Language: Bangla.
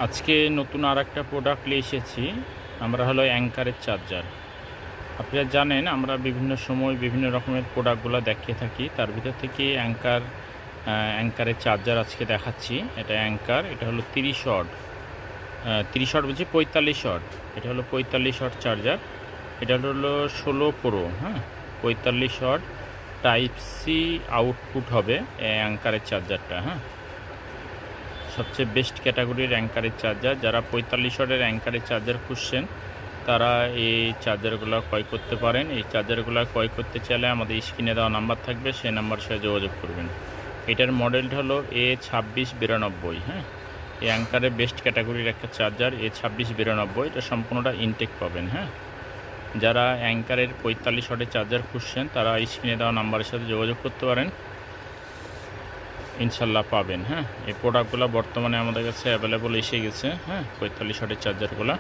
আজকে নতুন আরেকটা প্রোডাক্ট নিয়ে এসেছি। আমরা হলো অ্যাঙ্কারের চার্জার। আপনারা জানেন আমরা বিভিন্ন সময় বিভিন্ন রকমের প্রোডাক্টগুলো দেখিয়ে থাকি। তার ভিতর থেকে অ্যাঙ্কারের চার্জার আজকে দেখাচ্ছি। এটা অ্যাঙ্কার, এটা হলো 30 ওয়াট, 30 ওয়াট বলছি 45 ওয়াট। এটা হলো 45 ওয়াট চার্জার। এটা হলো 16 প্রো, হ্যাঁ, 45 ওয়াট টাইপ সি আউটপুট হবে এই অ্যাঙ্কারের চার্জারটা। হ্যাঁ, সবচেয়ে বেস্ট ক্যাটাগরির অ্যাঙ্কারের চার্জার। যারা 45 ওয়াটের অ্যাঙ্কারের চার্জার খুঁজছেন তারা এই চার্জারগুলো ক্রয় করতে পারেন। এই চার্জারগুলো ক্রয় করতে চাইলে আমাদের স্ক্রিনে দেওয়া নাম্বার থাকবে, সেই নাম্বার সাথে যোগাযোগ করবেন। এটার মডেলটা হলো A2692। হ্যাঁ, এই অ্যাঙ্কারের বেস্ট ক্যাটাগরির একটা চার্জার A2692। এটা সম্পূর্ণটা ইনটেক পাবেন। হ্যাঁ, যারা অ্যাঙ্কারের 45 ওয়াটের চার্জার খুঁজছেন তারা স্ক্রিনে দেওয়া নাম্বারের সাথে যোগাযোগ করতে পারেন, ইনশাল্লাহ পাবেন। হ্যাঁ, এই প্রোডাক্টগুলো বর্তমানে আমাদের কাছে অ্যাভেলেবল এসে গেছে। হ্যাঁ, 45 ওয়াটের চার্জারগুলো।